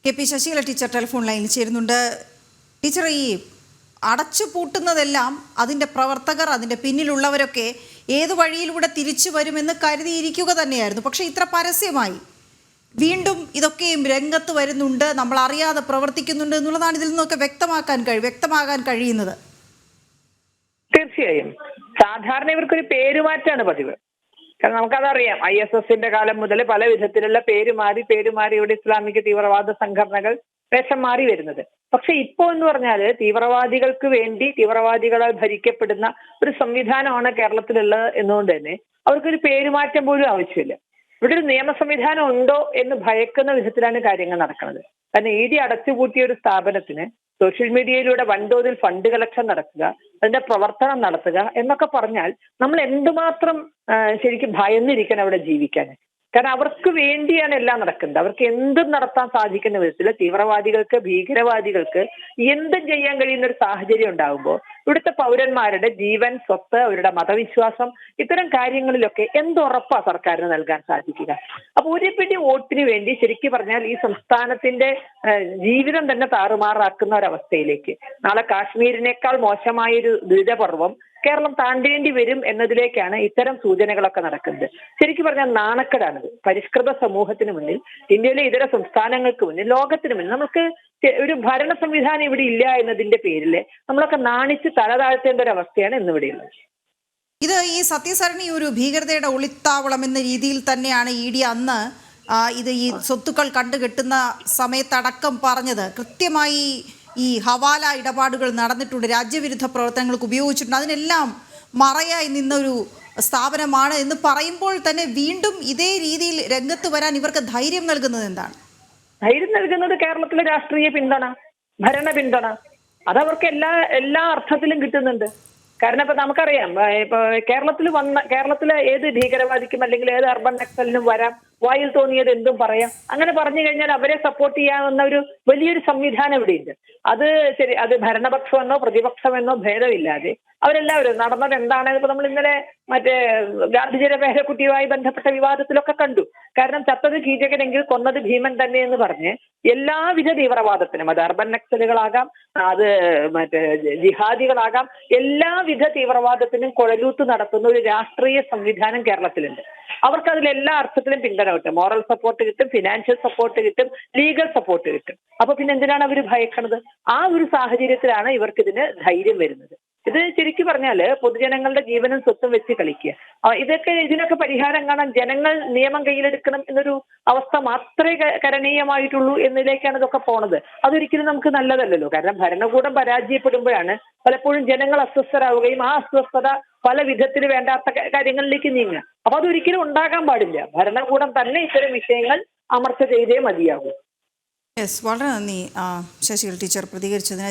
K P Sasikala teacher telephone ലൈനിൽ ചേരുന്നുണ്ട്. Teacher, ഈ അടച്ചു പൂട്ടുന്നതെല്ലാം അതിൻ്റെ പ്രവർത്തകർ, അതിൻ്റെ പിന്നിലുള്ളവരൊക്കെ ഏത് വഴിയിലൂടെ തിരിച്ചു വരുമെന്ന് കരുതിയിരിക്കുക തന്നെയായിരുന്നു. പക്ഷേ ഇത്ര പരസ്യമായി വീണ്ടും ഇതൊക്കെയും രംഗത്ത് വരുന്നുണ്ട്, നമ്മൾ അറിയാതെ പ്രവർത്തിക്കുന്നുണ്ട് എന്നുള്ളതാണ് ഇതിൽ നിന്നൊക്കെ വ്യക്തമാകാൻ കഴിയുന്നത്. തീർച്ചയായും സാധാരണ ഇവർക്കൊരു പേരുമാറ്റാണ് പതിവ്. കാരണം നമുക്കതറിയാം, ISSന്റെ കാലം മുതൽ പല വിധത്തിലുള്ള പേര് മാറി ഇവിടെ ഇസ്ലാമിക തീവ്രവാദ സംഘടനകൾ വേഷം മാറി വരുന്നത്. പക്ഷെ ഇപ്പോ എന്ന് പറഞ്ഞാൽ തീവ്രവാദികൾക്ക് വേണ്ടി തീവ്രവാദികളാൽ ഭരിക്കപ്പെടുന്ന ഒരു സംവിധാനമാണ് കേരളത്തിലുള്ളത് എന്നുകൊണ്ട് തന്നെ അവർക്കൊരു പേരുമാറ്റം പോലും ആവശ്യമില്ല. ഇവിടെ ഒരു നിയമ സംവിധാനം ഉണ്ടോ എന്ന് ഭയക്കുന്ന വിധത്തിലാണ് കാര്യങ്ങൾ നടക്കുന്നത്. കാരണം ED അടച്ചുപൂട്ടിയ ഒരു സ്ഥാപനത്തിന് സോഷ്യൽ മീഡിയയിലൂടെ വൻതോതിൽ ഫണ്ട് കളക്ഷൻ നടത്തുക, അതിന്റെ പ്രവർത്തനം നടത്തുക എന്നൊക്കെ പറഞ്ഞാൽ നമ്മൾ എന്തുമാത്രം ശരിക്കും ഭയന്നിരിക്കണം അവിടെ ജീവിക്കാൻ. കാരണം അവർക്ക് വേണ്ടിയാണ് എല്ലാം നടക്കുന്നത്. അവർക്ക് എന്തും നടത്താൻ സാധിക്കുന്ന വിധത്തിൽ തീവ്രവാദികൾക്ക്, ഭീകരവാദികൾക്ക് എന്തും ചെയ്യാൻ കഴിയുന്ന ഒരു സാഹചര്യം ഉണ്ടാകുമ്പോൾ ഇവിടുത്തെ പൗരന്മാരുടെ ജീവൻ, സ്വത്ത്, അവരുടെ മതവിശ്വാസം, ഇത്തരം കാര്യങ്ങളിലൊക്കെ എന്തുറപ്പാ സർക്കാരിന് നൽകാൻ സാധിക്കുക? അപ്പൊ ഒരു പിടി വോട്ടിന് വേണ്ടി ശരിക്കും പറഞ്ഞാൽ ഈ സംസ്ഥാനത്തിന്റെ ജീവിതം തന്നെ താറുമാറാക്കുന്ന ഒരവസ്ഥയിലേക്ക്, നാളെ കാശ്മീരിനേക്കാൾ മോശമായൊരു ദുരിതപർവം കേരളം താണ്ടേണ്ടി വരും എന്നതിലേക്കാണ് ഇത്തരം സൂചനകളൊക്കെ നടക്കുന്നത്. ശരിക്കും പറഞ്ഞാൽ നാണക്കേടാണിത്. പരിഷ്കൃത സമൂഹത്തിന് മുന്നിൽ, ഇന്ത്യയിലെ ഇതര സംസ്ഥാനങ്ങൾക്ക് മുന്നിൽ, ലോകത്തിന് മുന്നിൽ നമുക്ക് ഒരു ഭരണ സംവിധാനം ഇവിടെ ഇല്ല എന്നതിന്റെ പേരിൽ നമ്മളൊക്കെ നാണിച്ച് തല താഴ്ത്തേണ്ട ഒരു അവസ്ഥയാണ് ഇന്നിവിടെയുള്ളത്. ഇത് ഈ സത്യസരണി ഒരു ഭീകരതയുടെ ഒളിത്താവളം എന്ന രീതിയിൽ തന്നെയാണ് ED അന്ന് ഇത് ഈ സ്വത്തുക്കൾ കണ്ടുകെട്ടുന്ന സമയത്തടക്കം പറഞ്ഞത്. കൃത്യമായി ഈ ഹവാല ഇടപാടുകൾ നടന്നിട്ടുണ്ട്, രാജ്യവിരുദ്ധ പ്രവർത്തനങ്ങൾക്ക് ഉപയോഗിച്ചിട്ടുണ്ട്, അതിനെല്ലാം മറയായി നിന്നൊരു സ്ഥാപനമാണ് എന്ന് പറയുമ്പോൾ തന്നെ വീണ്ടും ഇതേ രീതിയിൽ രംഗത്ത് വരാൻ ഇവർക്ക് ധൈര്യം നൽകുന്നത് എന്താണ്? ധൈര്യം നൽകുന്നത് കേരളത്തിലെ രാഷ്ട്രീയ പിന്തുണ, ഭരണ പിന്തുണ. അതവർക്ക് എല്ലാ അർത്ഥത്തിലും കിട്ടുന്നുണ്ട്. കാരണം ഇപ്പൊ നമുക്കറിയാം, ഇപ്പൊ കേരളത്തിലെ ഏത് ഭീകരവാദിക്കും അല്ലെങ്കിൽ ഏത് അർബൻ നക്സലിനും വരാം, വായിൽ തോന്നിയത് എന്തും പറയാം. അങ്ങനെ പറഞ്ഞു കഴിഞ്ഞാൽ അവരെ സപ്പോർട്ട് ചെയ്യാവുന്ന ഒരു വലിയൊരു സംവിധാനം ഇവിടെയുണ്ട്. അത് ഭരണപക്ഷമെന്നോ പ്രതിപക്ഷമെന്നോ ഭേദമില്ലാതെ അവരെല്ലാവരും നടന്നത് എന്താണെന്ന് ഇപ്പൊ നമ്മൾ ഇന്നലെ മറ്റേ ഗാന്ധിജിയുടെ പേരക്കുട്ടിയുമായി ബന്ധപ്പെട്ട വിവാദത്തിലൊക്കെ കണ്ടു. കാരണം ചത്തത് കീചകനെങ്കിൽ കൊന്നത് ഭീമൻ തന്നെ എന്ന് പറഞ്ഞ് എല്ലാവിധ തീവ്രവാദത്തിനും, അത് അർബൻ നക്സലുകളാകാം, അത് മറ്റേ ജിഹാദികളാകാം, എല്ലാവിധ തീവ്രവാദത്തിനും കുഴലൂത്ത് നടത്തുന്ന ഒരു രാഷ്ട്രീയ സംവിധാനം കേരളത്തിലുണ്ട്. അവർക്ക് അതിൽ എല്ലാ അർത്ഥത്തിലും പിന്തുണ കിട്ടും. മോറൽ സപ്പോർട്ട് കിട്ടും, ഫിനാൻഷ്യൽ സപ്പോർട്ട് കിട്ടും, ലീഗൽ സപ്പോർട്ട് കിട്ടും. അപ്പൊ പിന്നെ എന്തിനാണ് അവർ ഭയക്കുന്നത്? ആ ഒരു സാഹചര്യത്തിലാണ് ഇവർക്ക് ഇതിന് ധൈര്യം വരുന്നത്. ഇത് ശരിക്കും പറഞ്ഞാല് പൊതുജനങ്ങളുടെ ജീവനും സ്വത്തും വെച്ച് കളിക്കുക. ഇതിനൊക്കെ പരിഹാരം കാണാൻ ജനങ്ങൾ നിയമം കയ്യിലെടുക്കണം എന്നൊരു അവസ്ഥ മാത്രമേ കരണീയമായിട്ടുള്ളൂ എന്നതിലേക്കാണ് ഇതൊക്കെ പോണത്. അതൊരിക്കലും നമുക്ക് നല്ലതല്ലല്ലോ. കാരണം ഭരണകൂടം പരാജയപ്പെടുമ്പോഴാണ് പലപ്പോഴും ജനങ്ങൾ അസ്വസ്ഥരാവുകയും ആ അസ്വസ്ഥത പല വിധത്തിൽ വേണ്ടാത്ത കാര്യങ്ങളിലേക്ക് നീങ്ങുക. അപ്പൊ അതൊരിക്കലും ഉണ്ടാകാൻ പാടില്ല. ഭരണകൂടം തന്നെ ഇത്തരം വിഷയങ്ങൾ അമർച്ച ചെയ്തേ മതിയാകൂ. വളരെ നന്ദി ശശികല ടീച്ചർ പ്രതികരിച്ചതിന്.